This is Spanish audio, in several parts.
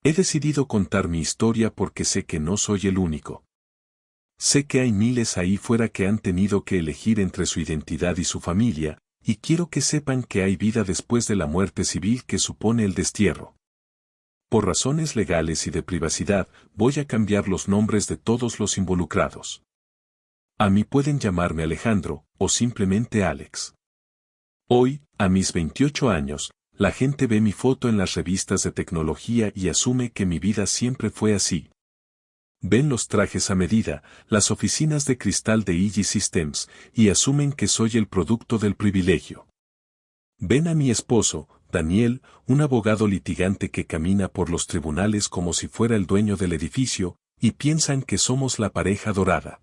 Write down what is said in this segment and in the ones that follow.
He decidido contar mi historia porque sé que no soy el único. Sé que hay miles ahí fuera que han tenido que elegir entre su identidad y su familia, y quiero que sepan que hay vida después de la muerte civil que supone el destierro. Por razones legales y de privacidad, voy a cambiar los nombres de todos los involucrados. A mí pueden llamarme Alejandro, o simplemente Alex. Hoy, a mis 28 años, la gente ve mi foto en las revistas de tecnología y asume que mi vida siempre fue así. Ven los trajes a medida, las oficinas de cristal de EG Systems, y asumen que soy el producto del privilegio. Ven a mi esposo, Daniel, un abogado litigante que camina por los tribunales como si fuera el dueño del edificio, y piensan que somos la pareja dorada.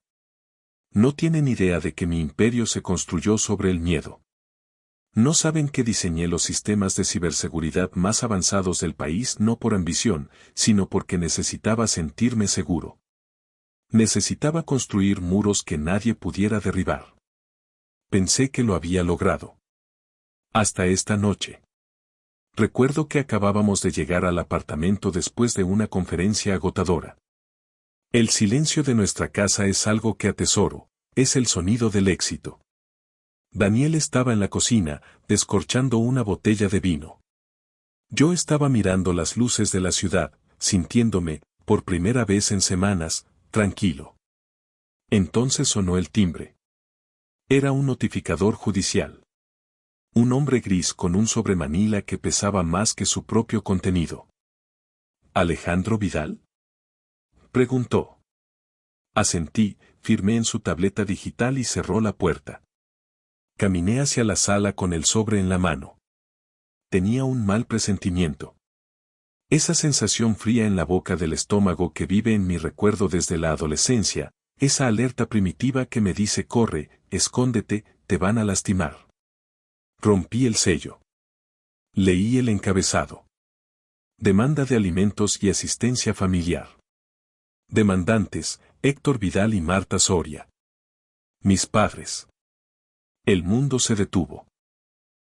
No tienen idea de que mi imperio se construyó sobre el miedo. No saben que diseñé los sistemas de ciberseguridad más avanzados del país no por ambición, sino porque necesitaba sentirme seguro. Necesitaba construir muros que nadie pudiera derribar. Pensé que lo había logrado. Hasta esta noche. Recuerdo que acabábamos de llegar al apartamento después de una conferencia agotadora. El silencio de nuestra casa es algo que atesoro, es el sonido del éxito. Daniel estaba en la cocina, descorchando una botella de vino. Yo estaba mirando las luces de la ciudad, sintiéndome, por primera vez en semanas, tranquilo. Entonces sonó el timbre. Era un notificador judicial. Un hombre gris con un sobremanila que pesaba más que su propio contenido. ¿Alejandro Vidal? Preguntó. Asentí, firmé en su tableta digital y cerró la puerta. Caminé hacia la sala con el sobre en la mano. Tenía un mal presentimiento. Esa sensación fría en la boca del estómago que vive en mi recuerdo desde la adolescencia, esa alerta primitiva que me dice corre, escóndete, te van a lastimar. Rompí el sello. Leí el encabezado. Demanda de alimentos y asistencia familiar. Demandantes, Héctor Vidal y Marta Soria. Mis padres. El mundo se detuvo.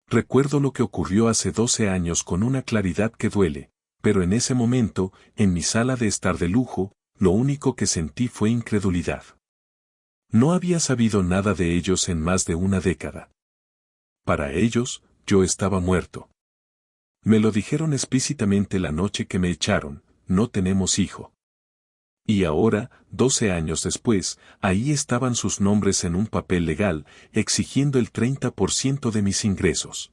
Recuerdo lo que ocurrió hace 12 años con una claridad que duele, pero en ese momento, en mi sala de estar de lujo, lo único que sentí fue incredulidad. No había sabido nada de ellos en más de una década. Para ellos, yo estaba muerto. Me lo dijeron explícitamente la noche que me echaron, no tenemos hijo. Y ahora, 12 años después, ahí estaban sus nombres en un papel legal, exigiendo el 30% de mis ingresos.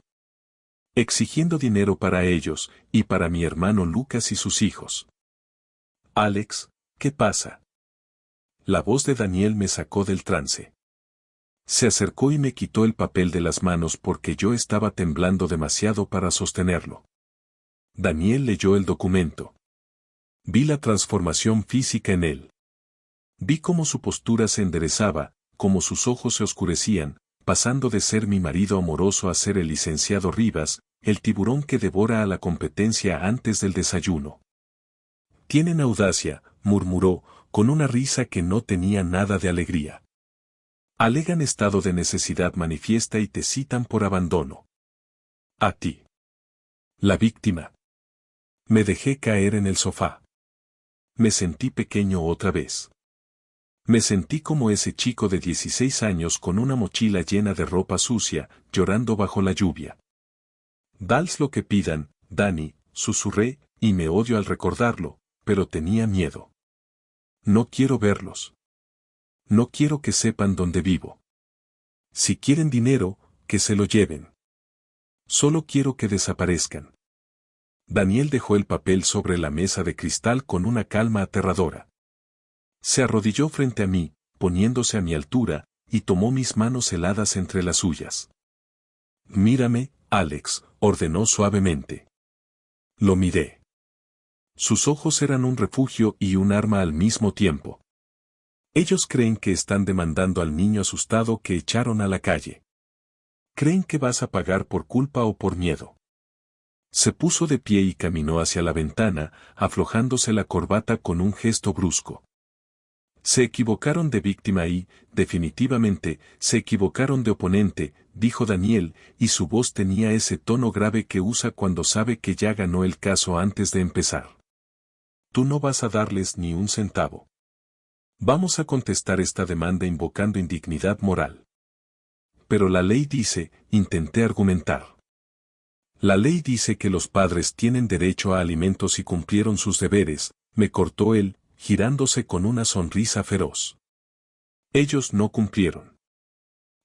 Exigiendo dinero para ellos, y para mi hermano Lucas y sus hijos. Alex, ¿qué pasa? La voz de Daniel me sacó del trance. Se acercó y me quitó el papel de las manos porque yo estaba temblando demasiado para sostenerlo. Daniel leyó el documento. Vi la transformación física en él. Vi cómo su postura se enderezaba, cómo sus ojos se oscurecían, pasando de ser mi marido amoroso a ser el licenciado Rivas, el tiburón que devora a la competencia antes del desayuno. Tienen audacia, murmuró, con una risa que no tenía nada de alegría. Alegan estado de necesidad manifiesta y te citan por abandono. A ti. La víctima. Me dejé caer en el sofá. Me sentí pequeño otra vez. Me sentí como ese chico de 16 años con una mochila llena de ropa sucia, llorando bajo la lluvia. Dals lo que pidan, Dani, susurré, y me odio al recordarlo, pero tenía miedo. No quiero verlos. No quiero que sepan dónde vivo. Si quieren dinero, que se lo lleven. Solo quiero que desaparezcan. Daniel dejó el papel sobre la mesa de cristal con una calma aterradora. Se arrodilló frente a mí, poniéndose a mi altura, y tomó mis manos heladas entre las suyas. Mírame, Alex, ordenó suavemente. Lo miré. Sus ojos eran un refugio y un arma al mismo tiempo. Ellos creen que están demandando al niño asustado que echaron a la calle. Creen que vas a pagar por culpa o por miedo. Se puso de pie y caminó hacia la ventana, aflojándose la corbata con un gesto brusco. Se equivocaron de víctima y, definitivamente, se equivocaron de oponente, dijo Daniel, y su voz tenía ese tono grave que usa cuando sabe que ya ganó el caso antes de empezar. tú no vas a darles ni un centavo. Vamos a contestar esta demanda invocando indignidad moral. Pero la ley dice, intenté argumentar. La ley dice que los padres tienen derecho a alimentos y cumplieron sus deberes, me cortó él, girándose con una sonrisa feroz. Ellos no cumplieron.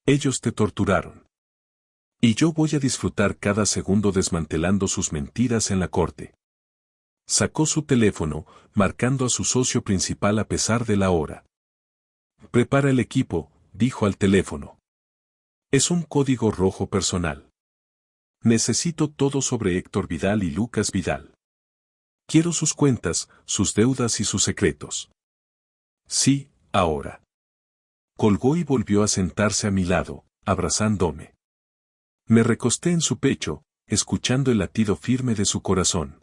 Ellos te torturaron. Y yo voy a disfrutar cada segundo desmantelando sus mentiras en la corte. Sacó su teléfono, marcando a su socio principal a pesar de la hora. Prepara el equipo, dijo al teléfono. Es un código rojo personal. Necesito todo sobre Héctor Vidal y Lucas Vidal. Quiero sus cuentas, sus deudas y sus secretos. Sí, ahora. Colgó y volvió a sentarse a mi lado, abrazándome. Me recosté en su pecho, escuchando el latido firme de su corazón.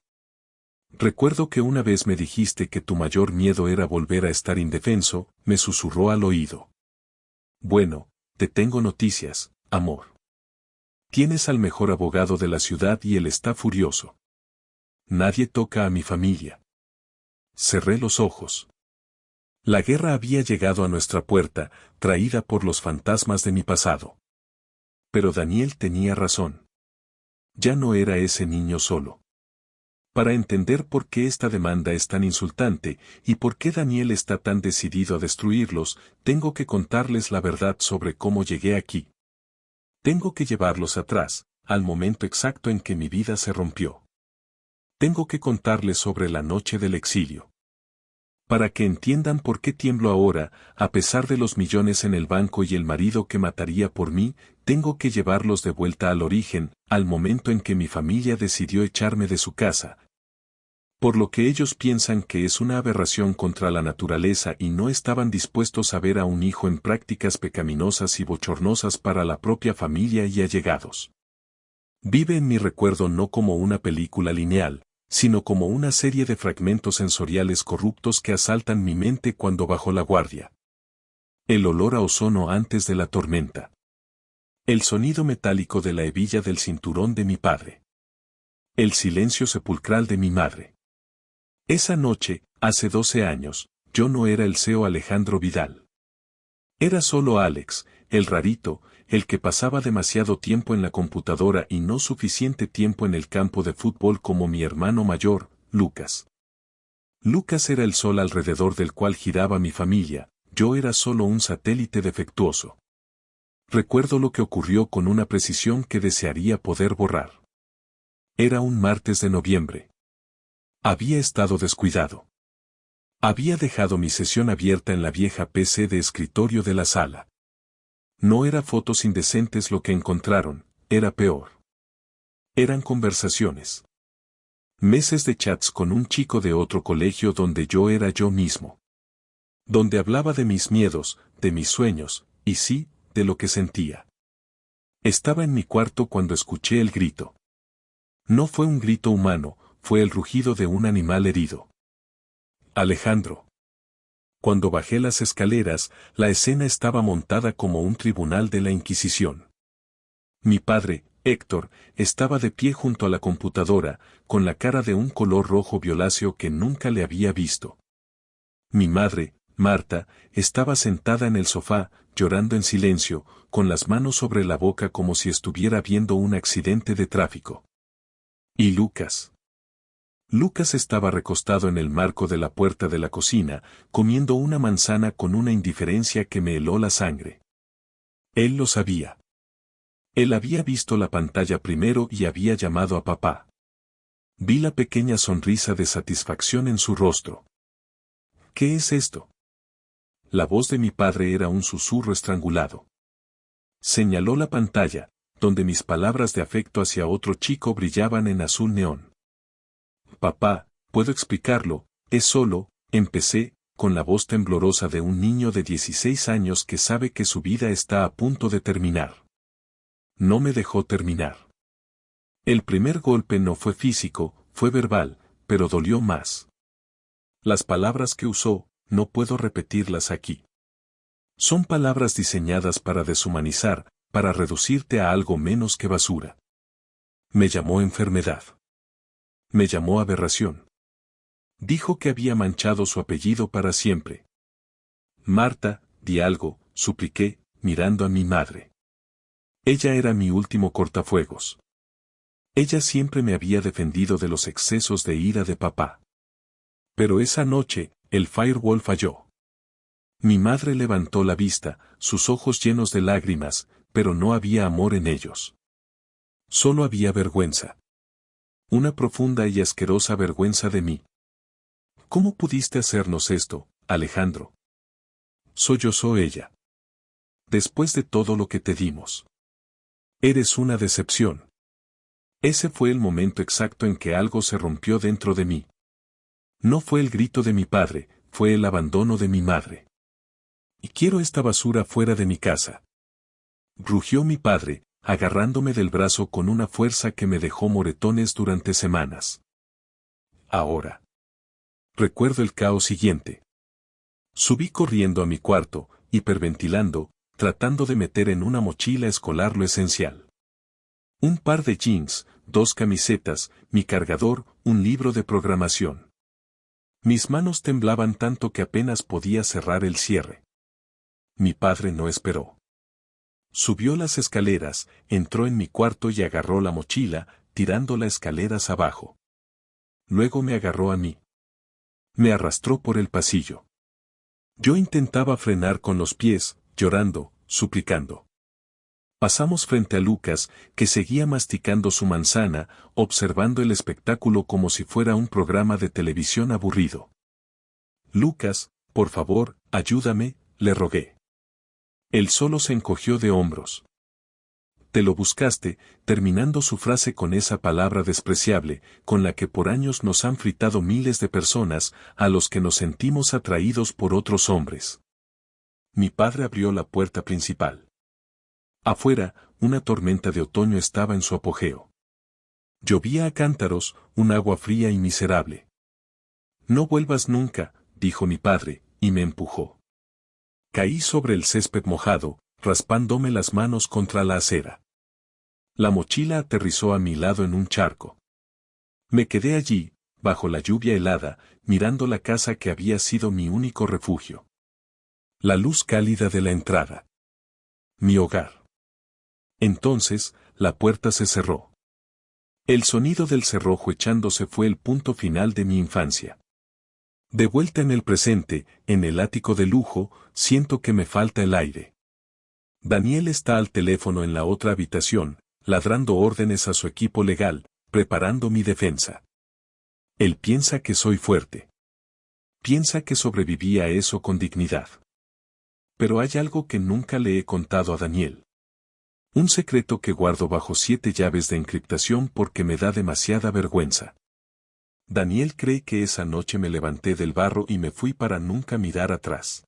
Recuerdo que una vez me dijiste que tu mayor miedo era volver a estar indefenso, me susurró al oído. Bueno, te tengo noticias, amor. Tienes al mejor abogado de la ciudad y él está furioso. Nadie toca a mi familia. Cerré los ojos. La guerra había llegado a nuestra puerta, traída por los fantasmas de mi pasado. Pero Daniel tenía razón. Ya no era ese niño solo. Para entender por qué esta demanda es tan insultante y por qué Daniel está tan decidido a destruirlos, tengo que contarles la verdad sobre cómo llegué aquí. Tengo que llevarlos atrás, al momento exacto en que mi vida se rompió. Tengo que contarles sobre la noche del exilio. Para que entiendan por qué tiemblo ahora, a pesar de los millones en el banco y el marido que mataría por mí, tengo que llevarlos de vuelta al origen, al momento en que mi familia decidió echarme de su casa. Por lo que ellos piensan que es una aberración contra la naturaleza y no estaban dispuestos a ver a un hijo en prácticas pecaminosas y bochornosas para la propia familia y allegados. Vive en mi recuerdo no como una película lineal, sino como una serie de fragmentos sensoriales corruptos que asaltan mi mente cuando bajo la guardia. El olor a ozono antes de la tormenta. El sonido metálico de la hebilla del cinturón de mi padre. El silencio sepulcral de mi madre. Esa noche, hace 12 años, yo no era el CEO Alejandro Vidal. Era solo Alex, el rarito, el que pasaba demasiado tiempo en la computadora y no suficiente tiempo en el campo de fútbol como mi hermano mayor, Lucas. Lucas era el sol alrededor del cual giraba mi familia, yo era solo un satélite defectuoso. Recuerdo lo que ocurrió con una precisión que desearía poder borrar. Era un martes de noviembre. Había estado descuidado. Había dejado mi sesión abierta en la vieja PC de escritorio de la sala. No era fotos indecentes lo que encontraron, era peor. Eran conversaciones. Meses de chats con un chico de otro colegio donde yo era yo mismo. Donde hablaba de mis miedos, de mis sueños, y sí, de lo que sentía. Estaba en mi cuarto cuando escuché el grito. No fue un grito humano, fue el rugido de un animal herido. Alejandro. Cuando bajé las escaleras, la escena estaba montada como un tribunal de la Inquisición. Mi padre, Héctor, estaba de pie junto a la computadora, con la cara de un color rojo violáceo que nunca le había visto. Mi madre, Marta, estaba sentada en el sofá, llorando en silencio, con las manos sobre la boca como si estuviera viendo un accidente de tráfico. ¿Y Lucas? Lucas estaba recostado en el marco de la puerta de la cocina, comiendo una manzana con una indiferencia que me heló la sangre. Él lo sabía. Él había visto la pantalla primero y había llamado a papá. Vi la pequeña sonrisa de satisfacción en su rostro. ¿Qué es esto? La voz de mi padre era un susurro estrangulado. Señaló la pantalla, donde mis palabras de afecto hacia otro chico brillaban en azul neón. Papá, puedo explicarlo, es solo, empecé, con la voz temblorosa de un niño de 16 años que sabe que su vida está a punto de terminar. No me dejó terminar. El primer golpe no fue físico, fue verbal, pero dolió más. Las palabras que usó, no puedo repetirlas aquí. Son palabras diseñadas para deshumanizar, para reducirte a algo menos que basura. Me llamó enfermedad. Me llamó aberración. Dijo que había manchado su apellido para siempre. Marta, di algo, supliqué, mirando a mi madre. Ella era mi último cortafuegos. Ella siempre me había defendido de los excesos de ira de papá. Pero esa noche, el firewall falló. Mi madre levantó la vista, sus ojos llenos de lágrimas, pero no había amor en ellos. Solo había vergüenza. Una profunda y asquerosa vergüenza de mí. ¿Cómo pudiste hacernos esto, Alejandro? Sollozó ella. Después de todo lo que te dimos. Eres una decepción. Ese fue el momento exacto en que algo se rompió dentro de mí. No fue el grito de mi padre, fue el abandono de mi madre. Y quiero esta basura fuera de mi casa. Rugió mi padre, agarrándome del brazo con una fuerza que me dejó moretones durante semanas. Ahora. Recuerdo el caos siguiente. Subí corriendo a mi cuarto, hiperventilando, tratando de meter en una mochila escolar lo esencial. Un par de jeans, 2 camisetas, mi cargador, un libro de programación. Mis manos temblaban tanto que apenas podía cerrar el cierre. Mi padre no esperó. Subió las escaleras, entró en mi cuarto y agarró la mochila, tirándola escaleras abajo. Luego me agarró a mí. Me arrastró por el pasillo. Yo intentaba frenar con los pies, llorando, suplicando. Pasamos frente a Lucas, que seguía masticando su manzana, observando el espectáculo como si fuera un programa de televisión aburrido. Lucas, por favor, ayúdame, le rogué. Él solo se encogió de hombros. Te lo buscaste, terminando su frase con esa palabra despreciable, con la que por años nos han fritado miles de personas, a los que nos sentimos atraídos por otros hombres. Mi padre abrió la puerta principal. Afuera, una tormenta de otoño estaba en su apogeo. Llovía a cántaros, un agua fría y miserable. No vuelvas nunca, dijo mi padre, y me empujó. Caí sobre el césped mojado, raspándome las manos contra la acera. La mochila aterrizó a mi lado en un charco. Me quedé allí, bajo la lluvia helada, mirando la casa que había sido mi único refugio. La luz cálida de la entrada. Mi hogar. Entonces, la puerta se cerró. El sonido del cerrojo echándose fue el punto final de mi infancia. De vuelta en el presente, en el ático de lujo, siento que me falta el aire. Daniel está al teléfono en la otra habitación, ladrando órdenes a su equipo legal, preparando mi defensa. Él piensa que soy fuerte. Piensa que sobreviví a eso con dignidad. Pero hay algo que nunca le he contado a Daniel. Un secreto que guardo bajo 7 llaves de encriptación porque me da demasiada vergüenza. Daniel cree que esa noche me levanté del barro y me fui para nunca mirar atrás.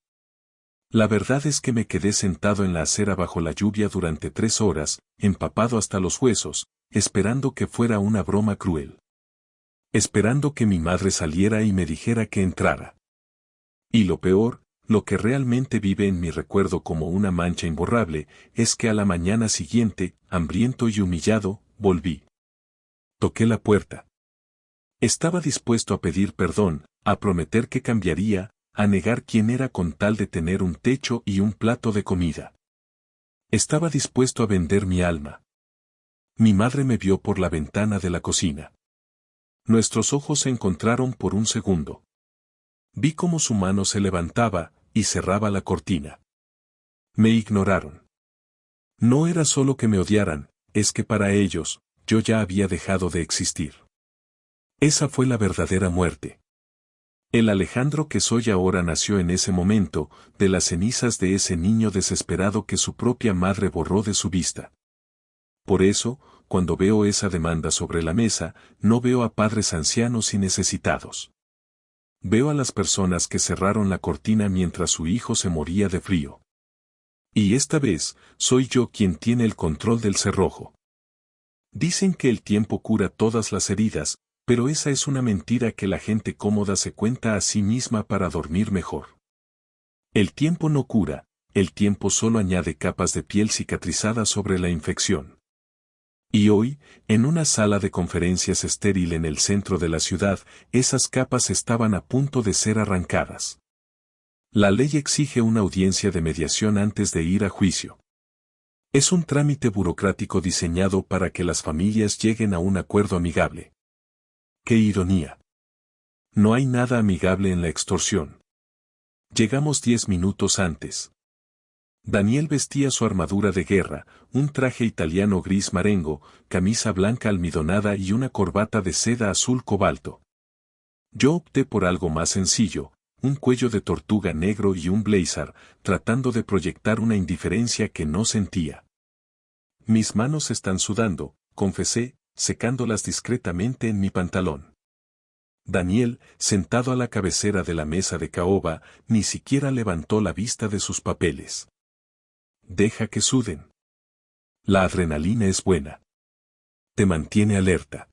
La verdad es que me quedé sentado en la acera bajo la lluvia durante 3 horas, empapado hasta los huesos, esperando que fuera una broma cruel. Esperando que mi madre saliera y me dijera que entrara. Y lo peor, lo que realmente vive en mi recuerdo como una mancha imborrable, es que a la mañana siguiente, hambriento y humillado, volví. Toqué la puerta. Estaba dispuesto a pedir perdón, a prometer que cambiaría, a negar quién era con tal de tener un techo y un plato de comida. Estaba dispuesto a vender mi alma. Mi madre me vio por la ventana de la cocina. Nuestros ojos se encontraron por un segundo. Vi cómo su mano se levantaba y cerraba la cortina. Me ignoraron. No era solo que me odiaran, es que para ellos, yo ya había dejado de existir. Esa fue la verdadera muerte. El Alejandro que soy ahora nació en ese momento, de las cenizas de ese niño desesperado que su propia madre borró de su vista. Por eso, cuando veo esa demanda sobre la mesa, no veo a padres ancianos y necesitados. Veo a las personas que cerraron la cortina mientras su hijo se moría de frío. Y esta vez, soy yo quien tiene el control del cerrojo. Dicen que el tiempo cura todas las heridas, pero esa es una mentira que la gente cómoda se cuenta a sí misma para dormir mejor. El tiempo no cura, el tiempo solo añade capas de piel cicatrizada sobre la infección. Y hoy, en una sala de conferencias estéril en el centro de la ciudad, esas capas estaban a punto de ser arrancadas. La ley exige una audiencia de mediación antes de ir a juicio. Es un trámite burocrático diseñado para que las familias lleguen a un acuerdo amigable. ¡Qué ironía! No hay nada amigable en la extorsión. Llegamos 10 minutos antes. Daniel vestía su armadura de guerra, un traje italiano gris marengo, camisa blanca almidonada y una corbata de seda azul cobalto. Yo opté por algo más sencillo, un cuello de tortuga negro y un blazer, tratando de proyectar una indiferencia que no sentía. Mis manos están sudando, confesé, secándolas discretamente en mi pantalón. Daniel, sentado a la cabecera de la mesa de caoba, ni siquiera levantó la vista de sus papeles. Deja que suden. La adrenalina es buena. Te mantiene alerta.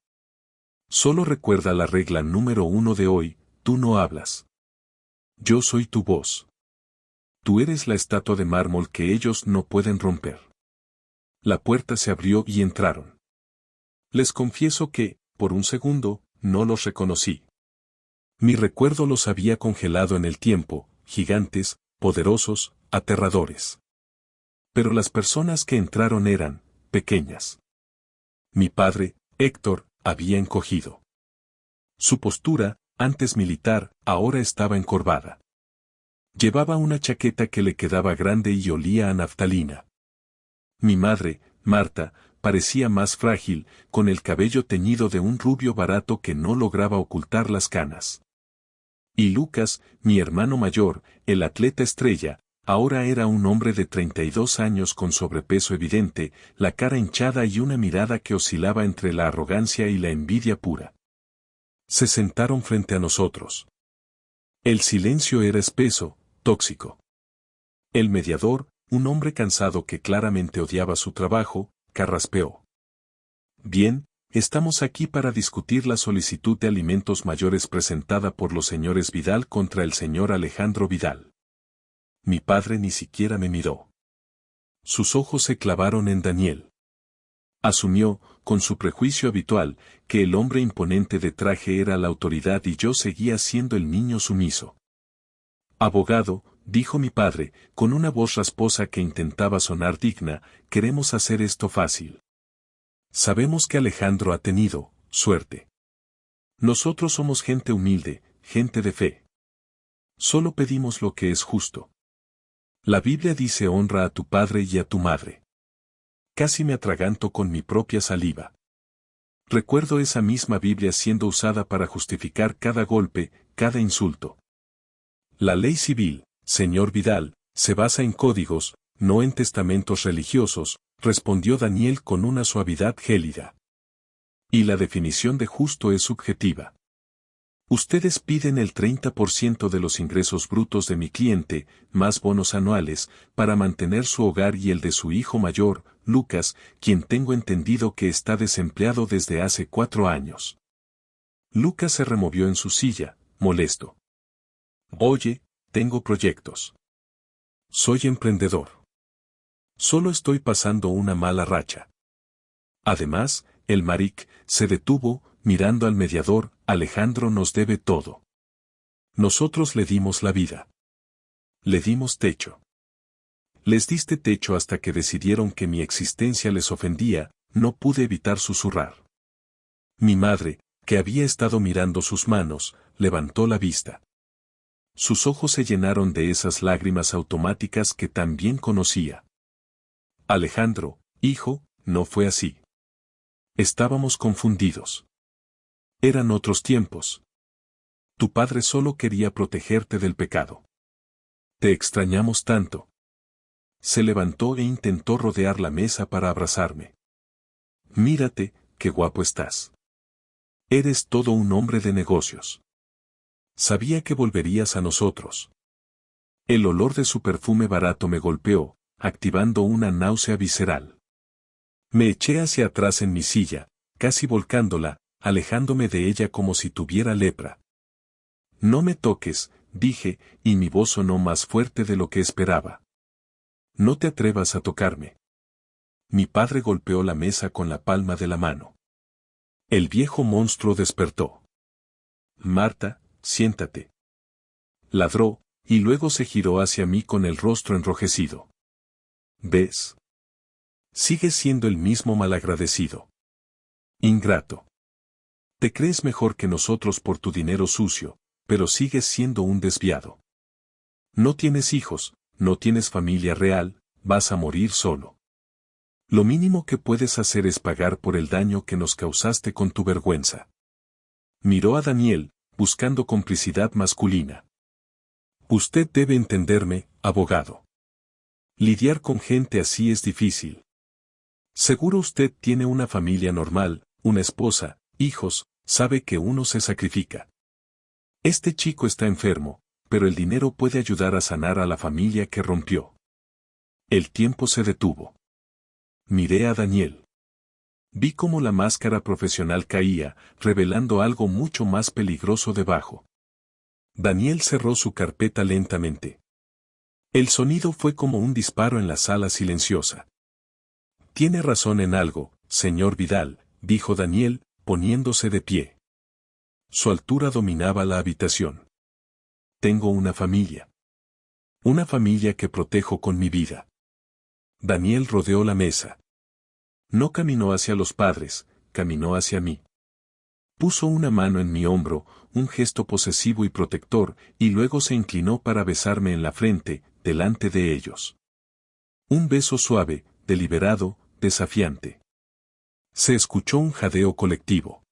Solo recuerda la regla número 1 de hoy, tú no hablas. Yo soy tu voz. Tú eres la estatua de mármol que ellos no pueden romper. La puerta se abrió y entraron. Les confieso que, por un segundo, no los reconocí. Mi recuerdo los había congelado en el tiempo, gigantes, poderosos, aterradores. Pero las personas que entraron eran, pequeñas. Mi padre, Héctor, había encogido. Su postura, antes militar, ahora estaba encorvada. Llevaba una chaqueta que le quedaba grande y olía a naftalina. Mi madre, Marta, parecía más frágil, con el cabello teñido de un rubio barato que no lograba ocultar las canas. Y Lucas, mi hermano mayor, el atleta estrella, ahora era un hombre de 32 años con sobrepeso evidente, la cara hinchada y una mirada que oscilaba entre la arrogancia y la envidia pura. Se sentaron frente a nosotros. El silencio era espeso, tóxico. El mediador, un hombre cansado que claramente odiaba su trabajo, carraspeó. Bien, estamos aquí para discutir la solicitud de alimentos mayores presentada por los señores Vidal contra el señor Alejandro Vidal. Mi padre ni siquiera me miró. Sus ojos se clavaron en Daniel. Asumió, con su prejuicio habitual, que el hombre imponente de traje era la autoridad y yo seguía siendo el niño sumiso. Abogado, dijo mi padre, con una voz rasposa que intentaba sonar digna, queremos hacer esto fácil. Sabemos que Alejandro ha tenido suerte. Nosotros somos gente humilde, gente de fe. Solo pedimos lo que es justo. La Biblia dice honra a tu padre y a tu madre. Casi me atraganto con mi propia saliva. Recuerdo esa misma Biblia siendo usada para justificar cada golpe, cada insulto. La ley civil, señor Vidal, se basa en códigos, no en testamentos religiosos, respondió Daniel con una suavidad gélida. Y la definición de justo es subjetiva. Ustedes piden el 30% de los ingresos brutos de mi cliente, más bonos anuales, para mantener su hogar y el de su hijo mayor, Lucas, quien tengo entendido que está desempleado desde hace 4 años. Lucas se removió en su silla, molesto. Oye, tengo proyectos. Soy emprendedor. Solo estoy pasando una mala racha. Además, el maric se detuvo, mirando al mediador, Alejandro nos debe todo. Nosotros le dimos la vida. Le dimos techo. Les diste techo hasta que decidieron que mi existencia les ofendía, no pude evitar susurrar. Mi madre, que había estado mirando sus manos, levantó la vista. Sus ojos se llenaron de esas lágrimas automáticas que tan bien conocía. Alejandro, hijo, no fue así. Estábamos confundidos. Eran otros tiempos. Tu padre solo quería protegerte del pecado. Te extrañamos tanto. Se levantó e intentó rodear la mesa para abrazarme. Mírate, qué guapo estás. Eres todo un hombre de negocios. Sabía que volverías a nosotros. El olor de su perfume barato me golpeó, activando una náusea visceral. Me eché hacia atrás en mi silla, casi volcándola, alejándome de ella como si tuviera lepra. No me toques, dije, y mi voz sonó más fuerte de lo que esperaba. No te atrevas a tocarme. Mi padre golpeó la mesa con la palma de la mano. El viejo monstruo despertó. Marta, siéntate. Ladró, y luego se giró hacia mí con el rostro enrojecido. ¿Ves? Sigues siendo el mismo malagradecido. Ingrato. Te crees mejor que nosotros por tu dinero sucio, pero sigues siendo un desviado. No tienes hijos, no tienes familia real, vas a morir solo. Lo mínimo que puedes hacer es pagar por el daño que nos causaste con tu vergüenza. Miró a Daniel, buscando complicidad masculina. Usted debe entenderme, abogado. Lidiar con gente así es difícil. Seguro usted tiene una familia normal, una esposa, hijos, sabe que uno se sacrifica. Este chico está enfermo, pero el dinero puede ayudar a sanar a la familia que rompió. El tiempo se detuvo. Miré a Daniel. Vi cómo la máscara profesional caía, revelando algo mucho más peligroso debajo. Daniel cerró su carpeta lentamente. El sonido fue como un disparo en la sala silenciosa. Tiene razón en algo, señor Vidal, dijo Daniel, poniéndose de pie. Su altura dominaba la habitación. Tengo una familia. Una familia que protejo con mi vida. Daniel rodeó la mesa. No caminó hacia los padres, caminó hacia mí. Puso una mano en mi hombro, un gesto posesivo y protector, y luego se inclinó para besarme en la frente, delante de ellos. Un beso suave, deliberado, desafiante. Se escuchó un jadeo colectivo.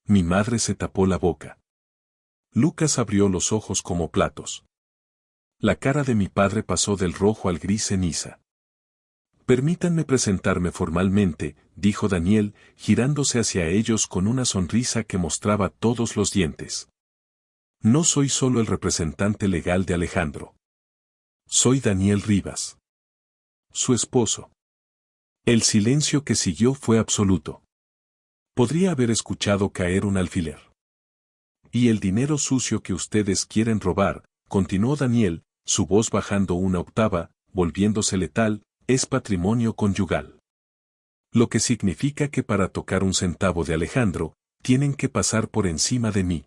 Mi madre se tapó la boca. Lucas abrió los ojos como platos. La cara de mi padre pasó del rojo al gris ceniza. Permítanme presentarme formalmente, dijo Daniel, girándose hacia ellos con una sonrisa que mostraba todos los dientes. No soy solo el representante legal de Alejandro. Soy Daniel Rivas. Su esposo. El silencio que siguió fue absoluto. Podría haber escuchado caer un alfiler. Y el dinero sucio que ustedes quieren robar, continuó Daniel, su voz bajando una octava, volviéndose letal, es patrimonio conyugal. Lo que significa que para tocar un centavo de Alejandro, tienen que pasar por encima de mí.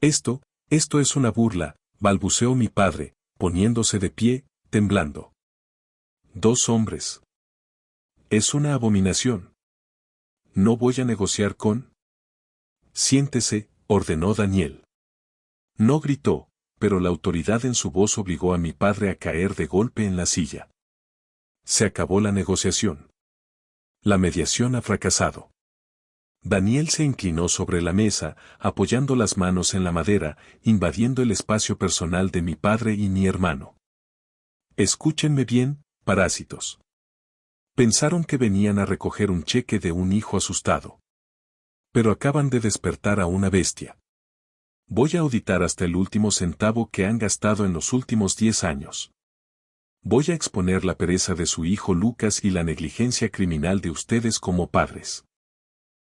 Esto es una burla, balbuceó mi padre, poniéndose de pie, temblando. 2 hombres. Es una abominación. ¿No voy a negociar con? Siéntese, ordenó Daniel. No gritó, pero la autoridad en su voz obligó a mi padre a caer de golpe en la silla. Se acabó la negociación. La mediación ha fracasado. Daniel se inclinó sobre la mesa, apoyando las manos en la madera, invadiendo el espacio personal de mi padre y mi hermano. Escúchenme bien, parásitos. Pensaron que venían a recoger un cheque de un hijo asustado. Pero acaban de despertar a una bestia. Voy a auditar hasta el último centavo que han gastado en los últimos 10 años. Voy a exponer la pereza de su hijo Lucas y la negligencia criminal de ustedes como padres.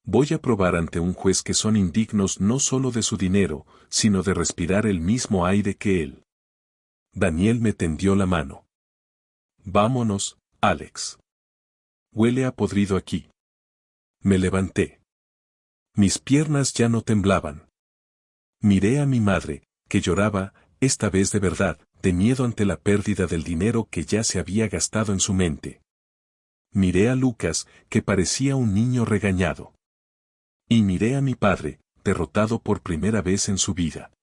Voy a probar ante un juez que son indignos no solo de su dinero, sino de respirar el mismo aire que él. Daniel me tendió la mano. Vámonos, Alex. Huele a podrido aquí. Me levanté. Mis piernas ya no temblaban. Miré a mi madre, que lloraba, esta vez de verdad, de miedo ante la pérdida del dinero que ya se había gastado en su mente. Miré a Lucas, que parecía un niño regañado. Y miré a mi padre, derrotado por primera vez en su vida.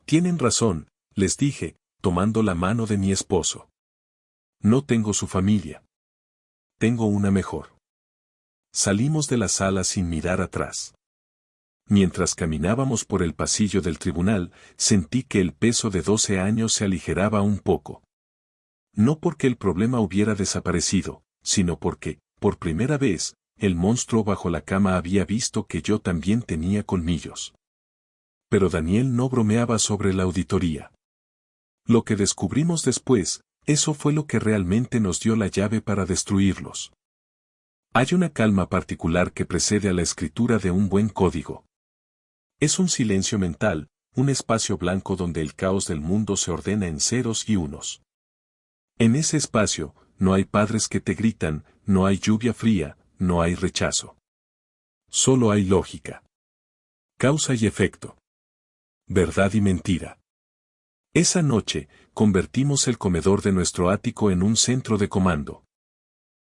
Tienen razón, les dije, tomando la mano de mi esposo. No tengo su familia. Tengo una mejor. Salimos de la sala sin mirar atrás. Mientras caminábamos por el pasillo del tribunal, sentí que el peso de 12 años se aligeraba un poco. No porque el problema hubiera desaparecido, sino porque, por primera vez, el monstruo bajo la cama había visto que yo también tenía colmillos. Pero Daniel no bromeaba sobre la auditoría. Lo que descubrimos después, eso fue lo que realmente nos dio la llave para destruirlos. Hay una calma particular que precede a la escritura de un buen código. Es un silencio mental, un espacio blanco donde el caos del mundo se ordena en ceros y unos. En ese espacio, no hay padres que te gritan, no hay lluvia fría, no hay rechazo. Solo hay lógica. Causa y efecto. Verdad y mentira. Esa noche, convertimos el comedor de nuestro ático en un centro de comando.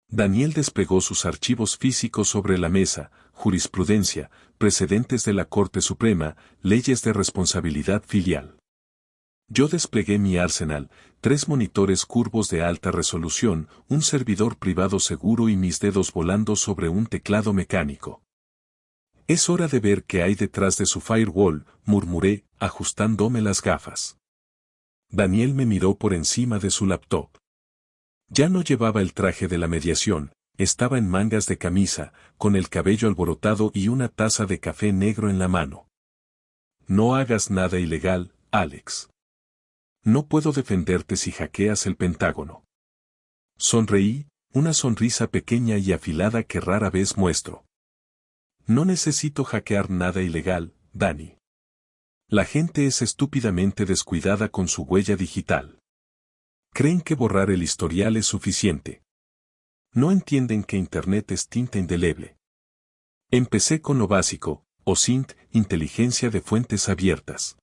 Daniel desplegó sus archivos físicos sobre la mesa: jurisprudencia, precedentes de la Corte Suprema, leyes de responsabilidad filial. Yo desplegué mi arsenal: 3 monitores curvos de alta resolución, un servidor privado seguro y mis dedos volando sobre un teclado mecánico. Es hora de ver qué hay detrás de su firewall, murmuré, ajustándome las gafas. Daniel me miró por encima de su laptop. Ya no llevaba el traje de la mediación, estaba en mangas de camisa, con el cabello alborotado y una taza de café negro en la mano. No hagas nada ilegal, Alex. No puedo defenderte si hackeas el Pentágono. Sonreí, una sonrisa pequeña y afilada que rara vez muestro. No necesito hackear nada ilegal, Dani. La gente es estúpidamente descuidada con su huella digital. Creen que borrar el historial es suficiente. No entienden que Internet es tinta indeleble. Empecé con lo básico, OSINT, inteligencia de fuentes abiertas.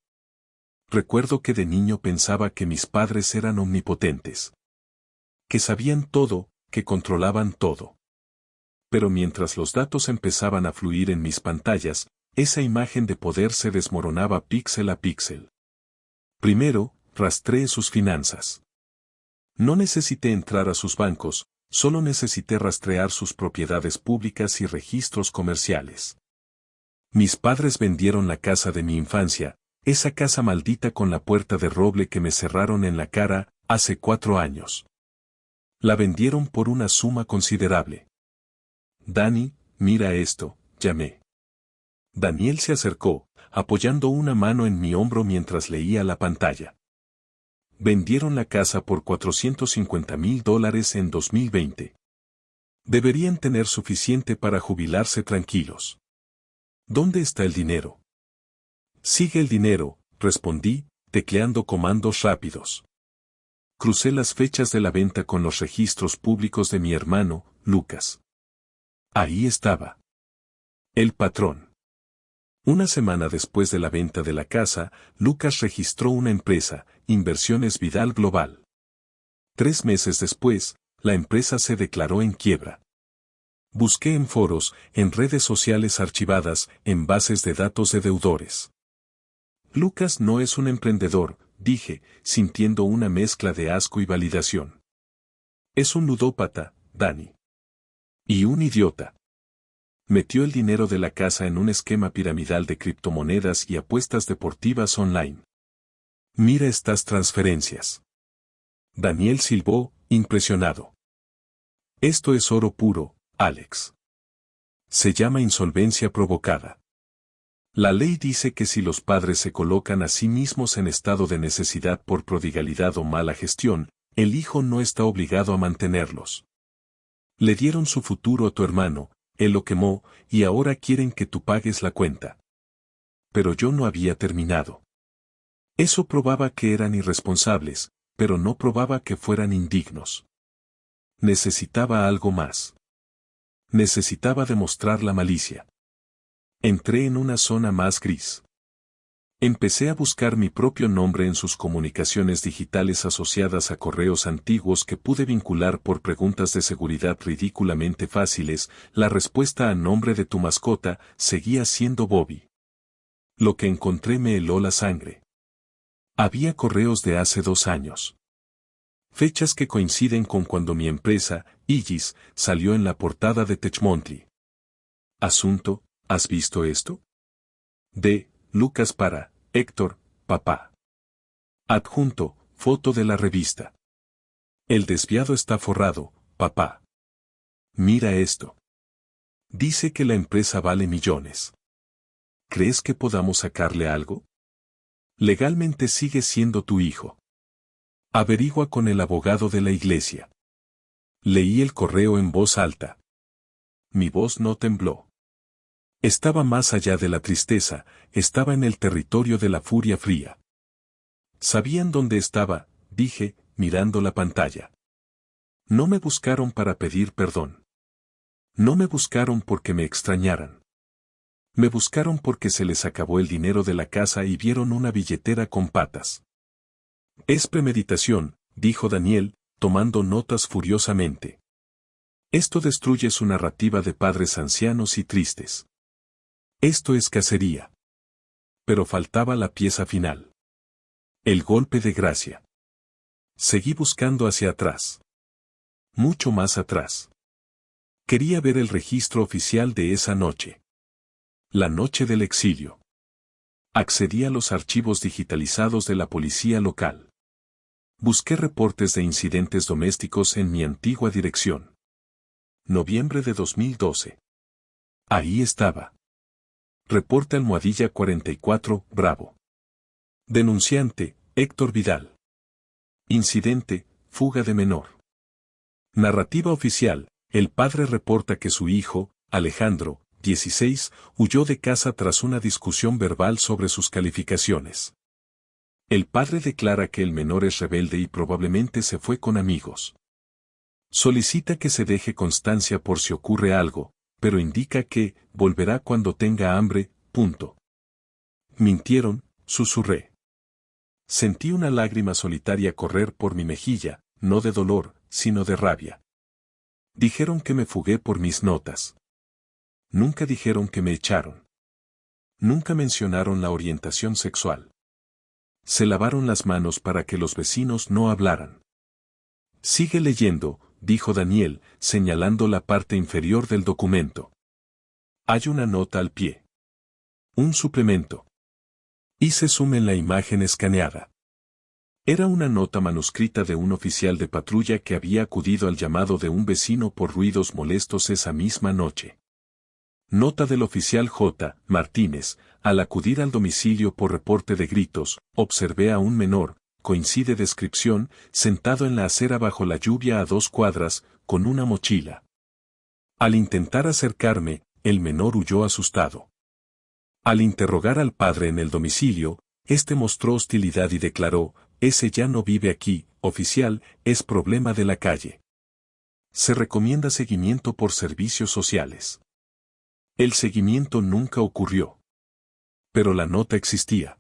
Recuerdo que de niño pensaba que mis padres eran omnipotentes. Que sabían todo, que controlaban todo. Pero mientras los datos empezaban a fluir en mis pantallas, esa imagen de poder se desmoronaba píxel a píxel. Primero, rastreé sus finanzas. No necesité entrar a sus bancos, solo necesité rastrear sus propiedades públicas y registros comerciales. Mis padres vendieron la casa de mi infancia, esa casa maldita con la puerta de roble que me cerraron en la cara, hace 4 años. La vendieron por una suma considerable. Dani, mira esto, llamé. Daniel se acercó, apoyando una mano en mi hombro mientras leía la pantalla. Vendieron la casa por $450,000 en 2020. Deberían tener suficiente para jubilarse tranquilos. ¿Dónde está el dinero? Sigue el dinero, respondí, tecleando comandos rápidos. Crucé las fechas de la venta con los registros públicos de mi hermano, Lucas. Ahí estaba. El patrón. Una semana después de la venta de la casa, Lucas registró una empresa, Inversiones Vidal Global. 3 meses después, la empresa se declaró en quiebra. Busqué en foros, en redes sociales archivadas, en bases de datos de deudores. Lucas no es un emprendedor, dije, sintiendo una mezcla de asco y validación. Es un ludópata, Dani. Y un idiota. Metió el dinero de la casa en un esquema piramidal de criptomonedas y apuestas deportivas online. Mira estas transferencias. Daniel silbó, impresionado. Esto es oro puro, Alex. Se llama insolvencia provocada. La ley dice que si los padres se colocan a sí mismos en estado de necesidad por prodigalidad o mala gestión, el hijo no está obligado a mantenerlos. Le dieron su futuro a tu hermano, él lo quemó, y ahora quieren que tú pagues la cuenta. Pero yo no había terminado. Eso probaba que eran irresponsables, pero no probaba que fueran indignos. Necesitaba algo más. Necesitaba demostrar la malicia. Entré en una zona más gris. Empecé a buscar mi propio nombre en sus comunicaciones digitales asociadas a correos antiguos que pude vincular por preguntas de seguridad ridículamente fáciles. La respuesta a nombre de tu mascota seguía siendo Bobby. Lo que encontré me heló la sangre. Había correos de hace 2 años. Fechas que coinciden con cuando mi empresa, Igis, salió en la portada de TechMonthly. Asunto: ¿has visto esto? De Lucas para Héctor, papá. Adjunto, foto de la revista. El desviado está forrado, papá. Mira esto. Dice que la empresa vale millones. ¿Crees que podamos sacarle algo? Legalmente sigue siendo tu hijo. Averigua con el abogado de la iglesia. Leí el correo en voz alta. Mi voz no tembló. Estaba más allá de la tristeza, estaba en el territorio de la furia fría. Sabían dónde estaba, dije, mirando la pantalla. No me buscaron para pedir perdón. No me buscaron porque me extrañaran. Me buscaron porque se les acabó el dinero de la casa y vieron una billetera con patas. Es premeditación, dijo Daniel, tomando notas furiosamente. Esto destruye su narrativa de padres ancianos y tristes. Esto es cacería. Pero faltaba la pieza final. El golpe de gracia. Seguí buscando hacia atrás. Mucho más atrás. Quería ver el registro oficial de esa noche. La noche del exilio. Accedí a los archivos digitalizados de la policía local. Busqué reportes de incidentes domésticos en mi antigua dirección. Noviembre de 2012. Ahí estaba. Reporte Almohadilla 44, Bravo. Denunciante, Héctor Vidal. Incidente, fuga de menor. Narrativa oficial, el padre reporta que su hijo, Alejandro, 16, huyó de casa tras una discusión verbal sobre sus calificaciones. El padre declara que el menor es rebelde y probablemente se fue con amigos. Solicita que se deje constancia por si ocurre algo, pero indica que volverá cuando tenga hambre, punto. Mintieron, susurré. Sentí una lágrima solitaria correr por mi mejilla, no de dolor, sino de rabia. Dijeron que me fugué por mis notas. Nunca dijeron que me echaron. Nunca mencionaron la orientación sexual. Se lavaron las manos para que los vecinos no hablaran. Sigue leyendo, dijo Daniel, señalando la parte inferior del documento. Hay una nota al pie. Un suplemento. Hice zoom en la imagen escaneada. Era una nota manuscrita de un oficial de patrulla que había acudido al llamado de un vecino por ruidos molestos esa misma noche. Nota del oficial J. Martínez, al acudir al domicilio por reporte de gritos, observé a un menor, coincide descripción, sentado en la acera bajo la lluvia a 2 cuadras, con una mochila. Al intentar acercarme, el menor huyó asustado. Al interrogar al padre en el domicilio, este mostró hostilidad y declaró, ese ya no vive aquí, oficial, es problema de la calle. Se recomienda seguimiento por servicios sociales. El seguimiento nunca ocurrió. Pero la nota existía.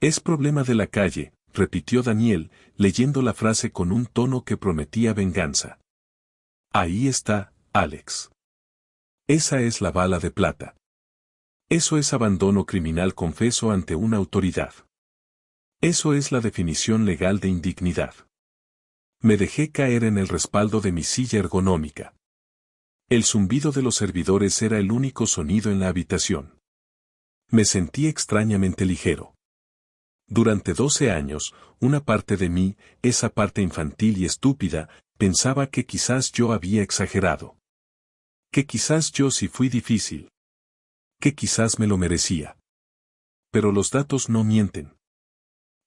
Es problema de la calle, repitió Daniel, leyendo la frase con un tono que prometía venganza. Ahí está, Alex. Esa es la bala de plata. Eso es abandono criminal confeso ante una autoridad. Eso es la definición legal de indignidad. Me dejé caer en el respaldo de mi silla ergonómica. El zumbido de los servidores era el único sonido en la habitación. Me sentí extrañamente ligero. Durante 12 años, una parte de mí, esa parte infantil y estúpida, pensaba que quizás yo había exagerado. Que quizás yo sí fui difícil. Que quizás me lo merecía. Pero los datos no mienten.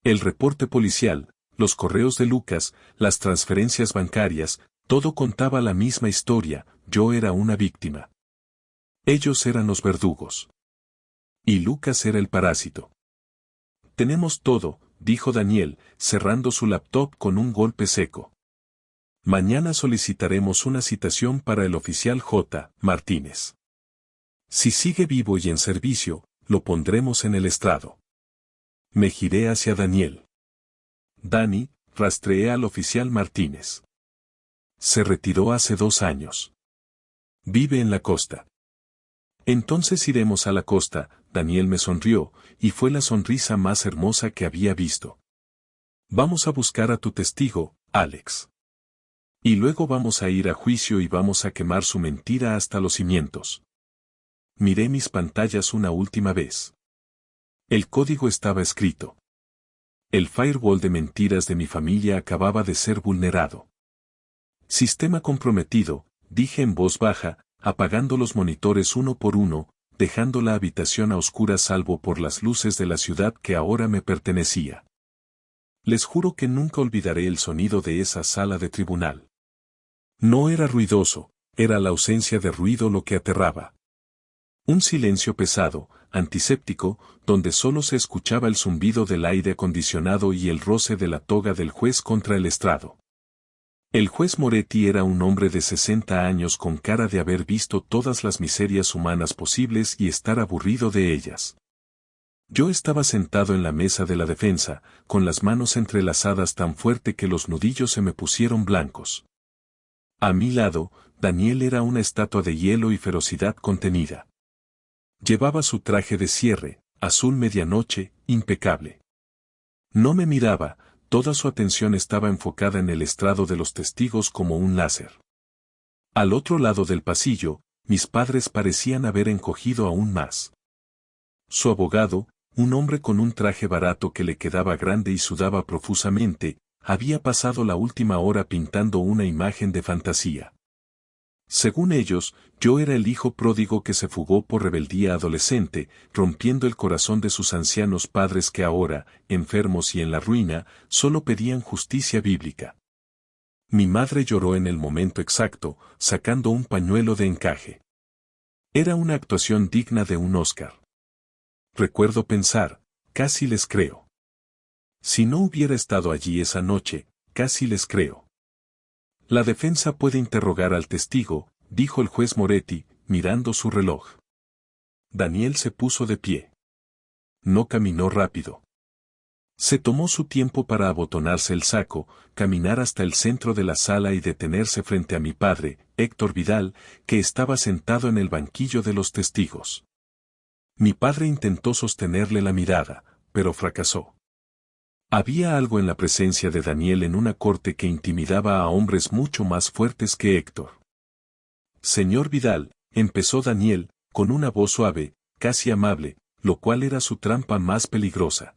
El reporte policial, los correos de Lucas, las transferencias bancarias, todo contaba la misma historia, yo era una víctima. Ellos eran los verdugos. Y Lucas era el parásito. Tenemos todo, dijo Daniel, cerrando su laptop con un golpe seco. Mañana solicitaremos una citación para el oficial J. Martínez. Si sigue vivo y en servicio, lo pondremos en el estrado. Me giré hacia Daniel. Dani, rastreé al oficial Martínez. Se retiró hace 2 años. Vive en la costa. Entonces iremos a la costa, Daniel me sonrió, y fue la sonrisa más hermosa que había visto. Vamos a buscar a tu testigo, Alex. Y luego vamos a ir a juicio y vamos a quemar su mentira hasta los cimientos. Miré mis pantallas una última vez. El código estaba escrito. El firewall de mentiras de mi familia acababa de ser vulnerado. Sistema comprometido, dije en voz baja, apagando los monitores uno por uno, dejando la habitación a oscuras salvo por las luces de la ciudad que ahora me pertenecía. Les juro que nunca olvidaré el sonido de esa sala de tribunal. No era ruidoso, era la ausencia de ruido lo que aterraba. Un silencio pesado, antiséptico, donde solo se escuchaba el zumbido del aire acondicionado y el roce de la toga del juez contra el estrado. El juez Moretti era un hombre de 60 años con cara de haber visto todas las miserias humanas posibles y estar aburrido de ellas. Yo estaba sentado en la mesa de la defensa, con las manos entrelazadas tan fuerte que los nudillos se me pusieron blancos. A mi lado, Daniel era una estatua de hielo y ferocidad contenida. Llevaba su traje de cierre, azul medianoche, impecable. No me miraba, toda su atención estaba enfocada en el estrado de los testigos como un láser. Al otro lado del pasillo, mis padres parecían haber encogido aún más. Su abogado, un hombre con un traje barato que le quedaba grande y sudaba profusamente, había pasado la última hora pintando una imagen de fantasía. Según ellos, yo era el hijo pródigo que se fugó por rebeldía adolescente, rompiendo el corazón de sus ancianos padres que ahora, enfermos y en la ruina, solo pedían justicia bíblica. Mi madre lloró en el momento exacto, sacando un pañuelo de encaje. Era una actuación digna de un Oscar. Recuerdo pensar, casi les creo. Si no hubiera estado allí esa noche, casi les creo. La defensa puede interrogar al testigo, dijo el juez Moretti, mirando su reloj. Daniel se puso de pie. No caminó rápido. Se tomó su tiempo para abotonarse el saco, caminar hasta el centro de la sala y detenerse frente a mi padre, Héctor Vidal, que estaba sentado en el banquillo de los testigos. Mi padre intentó sostenerle la mirada, pero fracasó. Había algo en la presencia de Daniel en una corte que intimidaba a hombres mucho más fuertes que Héctor. Señor Vidal, empezó Daniel, con una voz suave, casi amable, lo cual era su trampa más peligrosa.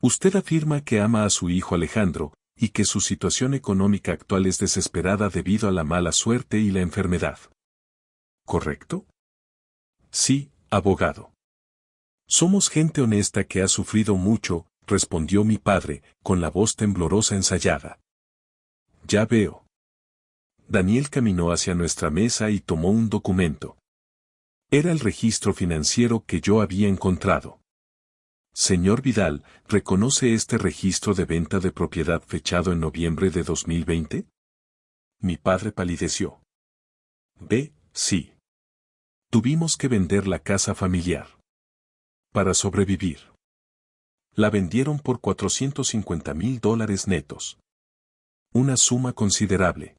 Usted afirma que ama a su hijo Alejandro, y que su situación económica actual es desesperada debido a la mala suerte y la enfermedad. ¿Correcto? Sí, abogado. Somos gente honesta que ha sufrido mucho, respondió mi padre, con la voz temblorosa ensayada. Ya veo. Daniel caminó hacia nuestra mesa y tomó un documento. Era el registro financiero que yo había encontrado. Señor Vidal, ¿reconoce este registro de venta de propiedad fechado en noviembre de 2020? Mi padre palideció. Sí. Tuvimos que vender la casa familiar. Para sobrevivir. La vendieron por $450,000 netos. Una suma considerable.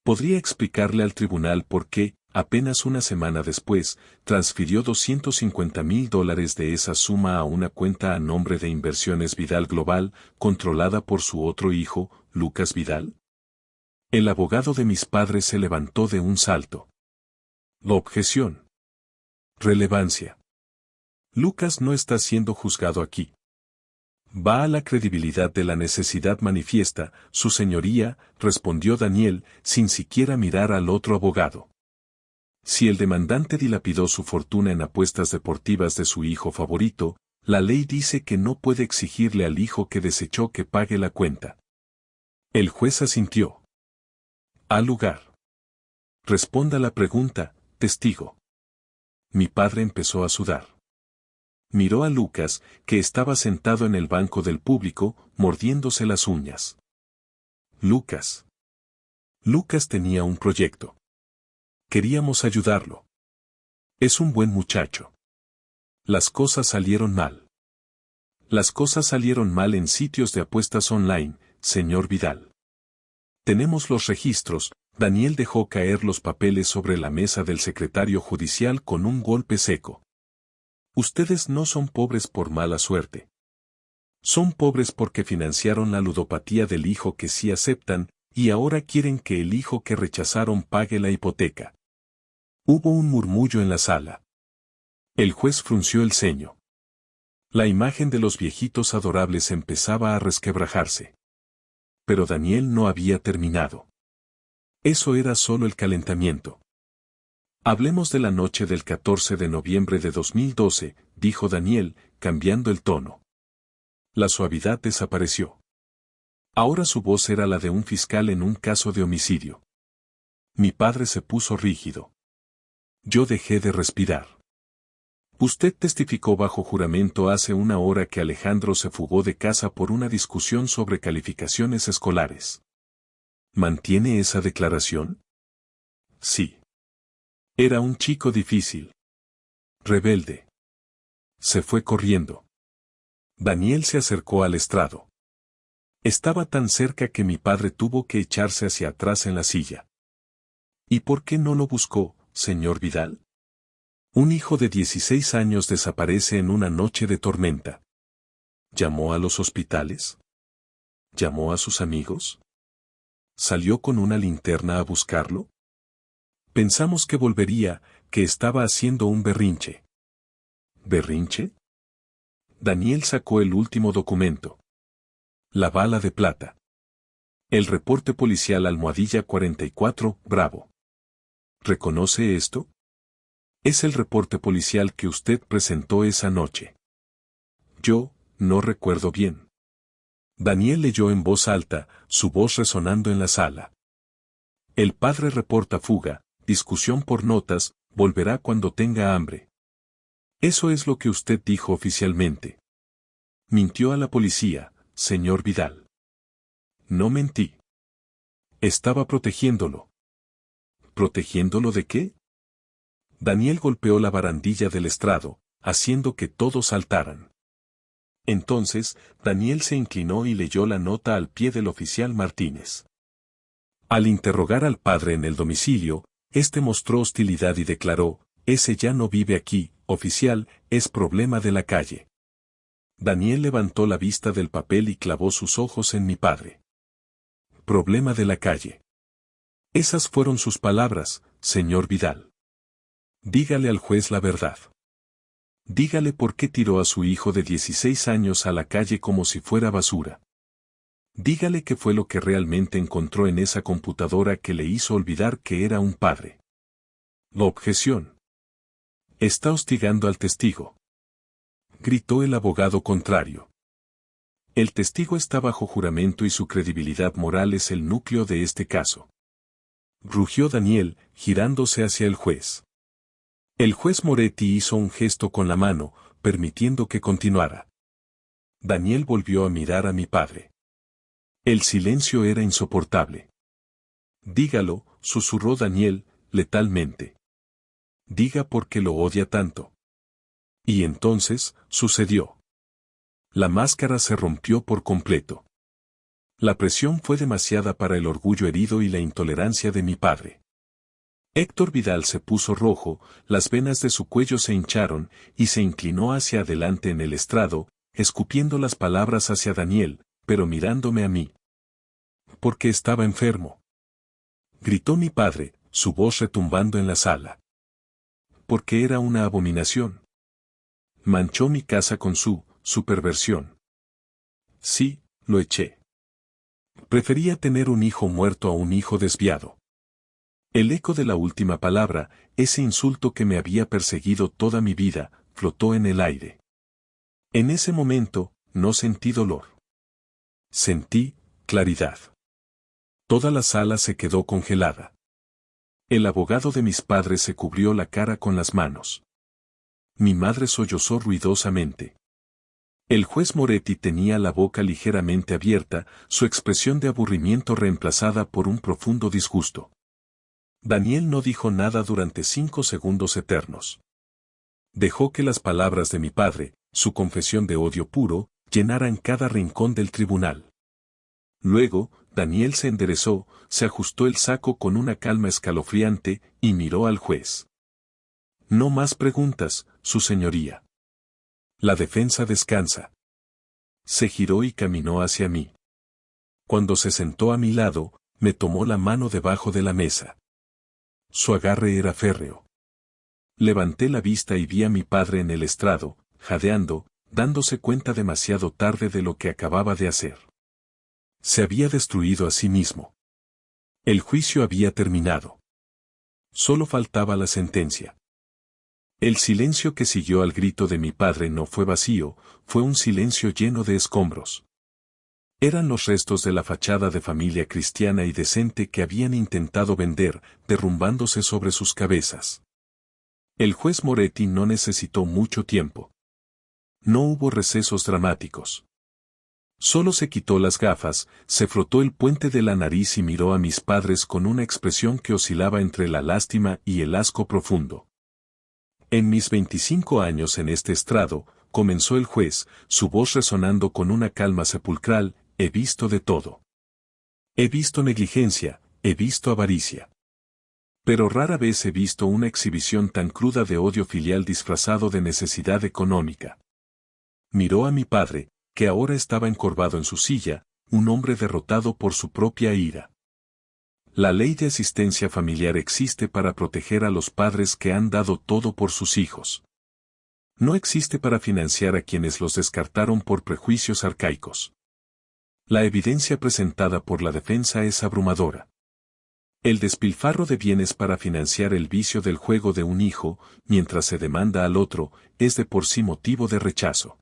Podría explicarle al tribunal por qué, apenas una semana después, transfirió $250,000 de esa suma a una cuenta a nombre de Inversiones Vidal Global, controlada por su otro hijo, Lucas Vidal. El abogado de mis padres se levantó de un salto. La objeción. Relevancia. Lucas no está siendo juzgado aquí. Va a la credibilidad de la necesidad manifiesta, su señoría, respondió Daniel, sin siquiera mirar al otro abogado. Si el demandante dilapidó su fortuna en apuestas deportivas de su hijo favorito, la ley dice que no puede exigirle al hijo que desechó que pague la cuenta. El juez asintió. Al lugar. Responda la pregunta, testigo. Mi padre empezó a sudar. Miró a Lucas, que estaba sentado en el banco del público, mordiéndose las uñas. Lucas. Lucas tenía un proyecto. Queríamos ayudarlo. Es un buen muchacho. Las cosas salieron mal. Las cosas salieron mal en sitios de apuestas online, señor Vidal. Tenemos los registros. Daniel dejó caer los papeles sobre la mesa del secretario judicial con un golpe seco. Ustedes no son pobres por mala suerte. Son pobres porque financiaron la ludopatía del hijo que sí aceptan, y ahora quieren que el hijo que rechazaron pague la hipoteca. Hubo un murmullo en la sala. El juez frunció el ceño. La imagen de los viejitos adorables empezaba a resquebrajarse. Pero Daniel no había terminado. Eso era solo el calentamiento. Hablemos de la noche del 14 de noviembre de 2012, dijo Daniel, cambiando el tono. La suavidad desapareció. Ahora su voz era la de un fiscal en un caso de homicidio. Mi padre se puso rígido. Yo dejé de respirar. Usted testificó bajo juramento hace una hora que Alejandro se fugó de casa por una discusión sobre calificaciones escolares. ¿Mantiene esa declaración? Sí. Era un chico difícil. Rebelde. Se fue corriendo. Daniel se acercó al estrado. Estaba tan cerca que mi padre tuvo que echarse hacia atrás en la silla. ¿Y por qué no lo buscó, señor Vidal? Un hijo de 16 años desaparece en una noche de tormenta. ¿Llamó a los hospitales? ¿Llamó a sus amigos? ¿Salió con una linterna a buscarlo? Pensamos que volvería, que estaba haciendo un berrinche. ¿Berrinche? Daniel sacó el último documento. La bala de plata. El reporte policial almohadilla 44, Bravo. ¿Reconoce esto? Es el reporte policial que usted presentó esa noche. Yo, no recuerdo bien. Daniel leyó en voz alta, su voz resonando en la sala. El padre reporta fuga, discusión por notas, volverá cuando tenga hambre. Eso es lo que usted dijo oficialmente. Mintió a la policía, señor Vidal. No mentí. Estaba protegiéndolo. ¿Protegiéndolo de qué? Daniel golpeó la barandilla del estrado, haciendo que todos saltaran. Entonces, Daniel se inclinó y leyó la nota al pie del oficial Martínez. Al interrogar al padre en el domicilio, este mostró hostilidad y declaró, ese ya no vive aquí, oficial, es problema de la calle. Daniel levantó la vista del papel y clavó sus ojos en mi padre. Problema de la calle. Esas fueron sus palabras, señor Vidal. Dígale al juez la verdad. Dígale por qué tiró a su hijo de 16 años a la calle como si fuera basura. Dígale qué fue lo que realmente encontró en esa computadora que le hizo olvidar que era un padre. La objeción. Está hostigando al testigo. Gritó el abogado contrario. El testigo está bajo juramento y su credibilidad moral es el núcleo de este caso. Rugió Daniel, girándose hacia el juez. El juez Moretti hizo un gesto con la mano, permitiendo que continuara. Daniel volvió a mirar a mi padre. El silencio era insoportable. Dígalo, susurró Daniel, letalmente. Diga por qué lo odia tanto. Y entonces, sucedió. La máscara se rompió por completo. La presión fue demasiada para el orgullo herido y la intolerancia de mi padre. Héctor Vidal se puso rojo, las venas de su cuello se hincharon, y se inclinó hacia adelante en el estrado, escupiendo las palabras hacia Daniel, pero mirándome a mí. Porque estaba enfermo. Gritó mi padre, su voz retumbando en la sala. Porque era una abominación. Manchó mi casa con su perversión. Sí, lo eché. Prefería tener un hijo muerto a un hijo desviado. El eco de la última palabra, ese insulto que me había perseguido toda mi vida, flotó en el aire. En ese momento, no sentí dolor. Sentí claridad. Toda la sala se quedó congelada. El abogado de mis padres se cubrió la cara con las manos. Mi madre sollozó ruidosamente. El juez Moretti tenía la boca ligeramente abierta, su expresión de aburrimiento reemplazada por un profundo disgusto. Daniel no dijo nada durante 5 segundos eternos. Dejó que las palabras de mi padre, su confesión de odio puro, llenaran cada rincón del tribunal. Luego, Daniel se enderezó, se ajustó el saco con una calma escalofriante, y miró al juez. No más preguntas, su señoría. La defensa descansa. Se giró y caminó hacia mí. Cuando se sentó a mi lado, me tomó la mano debajo de la mesa. Su agarre era férreo. Levanté la vista y vi a mi padre en el estrado, jadeando, dándose cuenta demasiado tarde de lo que acababa de hacer. Se había destruido a sí mismo. El juicio había terminado. Solo faltaba la sentencia. El silencio que siguió al grito de mi padre no fue vacío, fue un silencio lleno de escombros. Eran los restos de la fachada de familia cristiana y decente que habían intentado vender, derrumbándose sobre sus cabezas. El juez Moretti no necesitó mucho tiempo. No hubo recesos dramáticos. Solo se quitó las gafas, se frotó el puente de la nariz y miró a mis padres con una expresión que oscilaba entre la lástima y el asco profundo. En mis 25 años en este estrado, comenzó el juez, su voz resonando con una calma sepulcral, he visto de todo. He visto negligencia, he visto avaricia. Pero rara vez he visto una exhibición tan cruda de odio filial disfrazado de necesidad económica. Miró a mi padre, que ahora estaba encorvado en su silla, un hombre derrotado por su propia ira. La ley de asistencia familiar existe para proteger a los padres que han dado todo por sus hijos. No existe para financiar a quienes los descartaron por prejuicios arcaicos. La evidencia presentada por la defensa es abrumadora. El despilfarro de bienes para financiar el vicio del juego de un hijo, mientras se demanda al otro, es de por sí motivo de rechazo.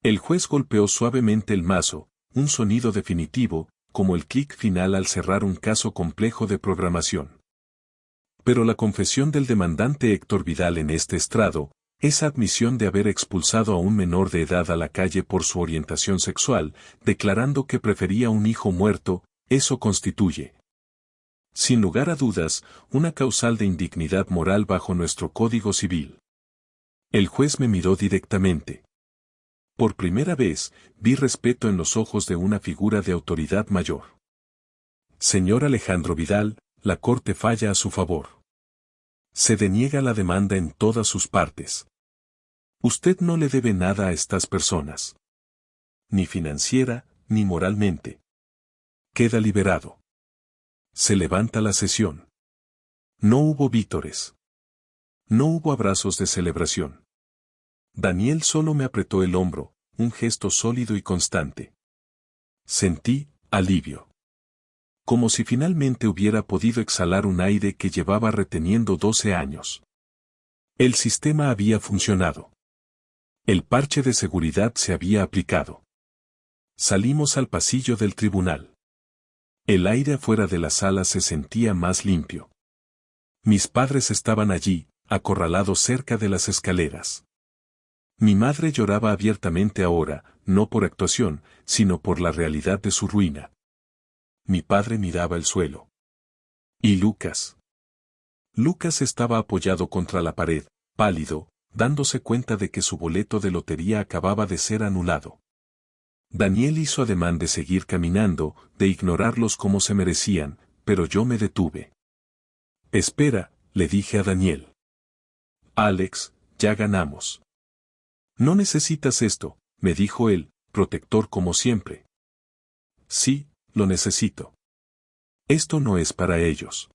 El juez golpeó suavemente el mazo, un sonido definitivo, como el clic final al cerrar un caso complejo de programación. Pero la confesión del demandante Héctor Vidal en este estrado, esa admisión de haber expulsado a un menor de edad a la calle por su orientación sexual, declarando que prefería un hijo muerto, eso constituye, sin lugar a dudas, una causal de indignidad moral bajo nuestro Código Civil. El juez me miró directamente. Por primera vez, vi respeto en los ojos de una figura de autoridad mayor. Señor Alejandro Vidal, la Corte falla a su favor. Se deniega la demanda en todas sus partes. Usted no le debe nada a estas personas. Ni financiera, ni moralmente. Queda liberado. Se levanta la sesión. No hubo vítores. No hubo abrazos de celebración. Daniel solo me apretó el hombro, un gesto sólido y constante. Sentí alivio. Como si finalmente hubiera podido exhalar un aire que llevaba reteniendo 12 años. El sistema había funcionado. El parche de seguridad se había aplicado. Salimos al pasillo del tribunal. El aire afuera de la sala se sentía más limpio. Mis padres estaban allí, acorralados cerca de las escaleras. Mi madre lloraba abiertamente ahora, no por actuación, sino por la realidad de su ruina. Mi padre miraba el suelo. ¿Y Lucas? Lucas estaba apoyado contra la pared, pálido, dándose cuenta de que su boleto de lotería acababa de ser anulado. Daniel hizo ademán de seguir caminando, de ignorarlos como se merecían, pero yo me detuve. Espera, le dije a Daniel. Alex, ya ganamos. No necesitas esto, me dijo él, protector como siempre. Sí, lo necesito. Esto no es para ellos.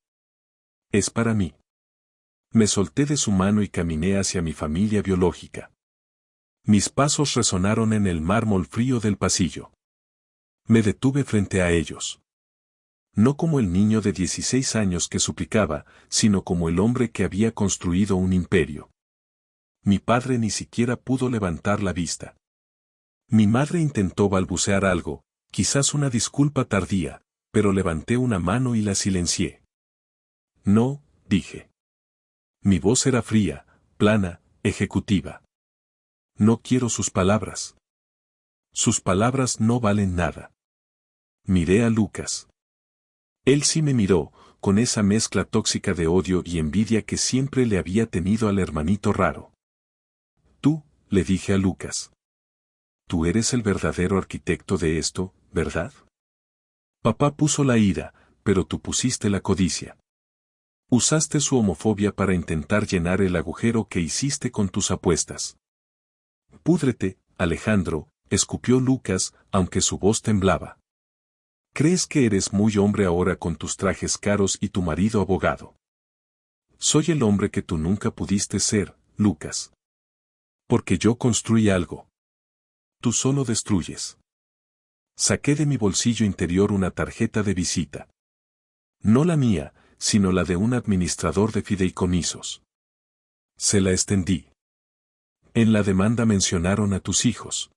Es para mí. Me solté de su mano y caminé hacia mi familia biológica. Mis pasos resonaron en el mármol frío del pasillo. Me detuve frente a ellos. No como el niño de 16 años que suplicaba, sino como el hombre que había construido un imperio. Mi padre ni siquiera pudo levantar la vista. Mi madre intentó balbucear algo, quizás una disculpa tardía, pero levanté una mano y la silencié. No, dije. Mi voz era fría, plana, ejecutiva. No quiero sus palabras. Sus palabras no valen nada. Miré a Lucas. Él sí me miró, con esa mezcla tóxica de odio y envidia que siempre le había tenido al hermanito raro. Tú, le dije a Lucas. Tú eres el verdadero arquitecto de esto, ¿verdad? Papá puso la ira, pero tú pusiste la codicia. Usaste su homofobia para intentar llenar el agujero que hiciste con tus apuestas. Púdrete, Alejandro, escupió Lucas, aunque su voz temblaba. ¿Crees que eres muy hombre ahora con tus trajes caros y tu marido abogado? Soy el hombre que tú nunca pudiste ser, Lucas. Porque yo construí algo. Tú solo destruyes. Saqué de mi bolsillo interior una tarjeta de visita. No la mía, sino la de un administrador de fideicomisos. Se la extendí. En la demanda mencionaron a tus hijos.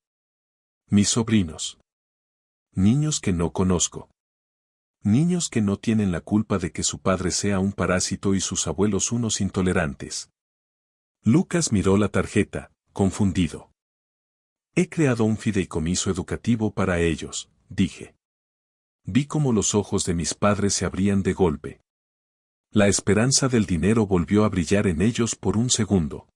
Mis sobrinos. Niños que no conozco. Niños que no tienen la culpa de que su padre sea un parásito y sus abuelos unos intolerantes. Lucas miró la tarjeta, confundido. He creado un fideicomiso educativo para ellos, dije. Vi cómo los ojos de mis padres se abrían de golpe. La esperanza del dinero volvió a brillar en ellos por un segundo.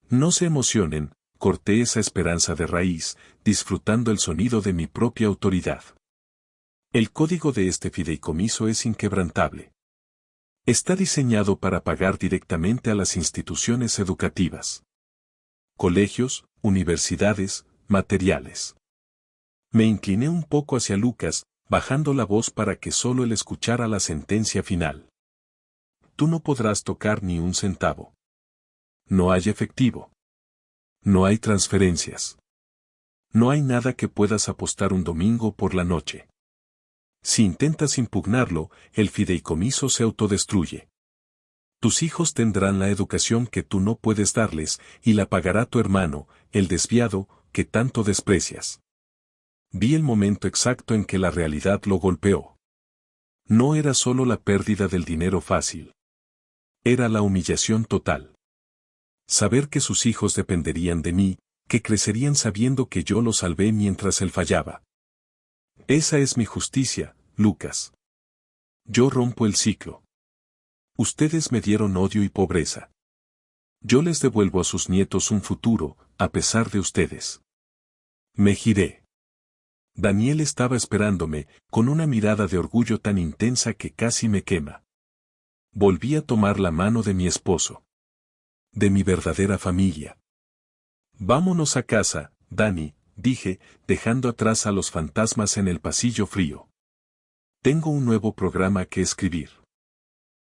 No se emocionen, corté esa esperanza de raíz, disfrutando el sonido de mi propia autoridad. El código de este fideicomiso es inquebrantable. Está diseñado para pagar directamente a las instituciones educativas. Colegios, universidades, materiales. Me incliné un poco hacia Lucas, bajando la voz para que solo él escuchara la sentencia final. Tú no podrás tocar ni un centavo. No hay efectivo. No hay transferencias. No hay nada que puedas apostar un domingo por la noche. Si intentas impugnarlo, el fideicomiso se autodestruye. Tus hijos tendrán la educación que tú no puedes darles, y la pagará tu hermano, el desviado, que tanto desprecias. Vi el momento exacto en que la realidad lo golpeó. No era solo la pérdida del dinero fácil. Era la humillación total. Saber que sus hijos dependerían de mí, que crecerían sabiendo que yo los salvé mientras él fallaba. Esa es mi justicia, Lucas. Yo rompo el ciclo. Ustedes me dieron odio y pobreza. Yo les devuelvo a sus nietos un futuro, a pesar de ustedes. Me giré. Daniel estaba esperándome, con una mirada de orgullo tan intensa que casi me quema. Volví a tomar la mano de mi esposo. De mi verdadera familia. Vámonos a casa, Dani, dije, dejando atrás a los fantasmas en el pasillo frío. Tengo un nuevo programa que escribir.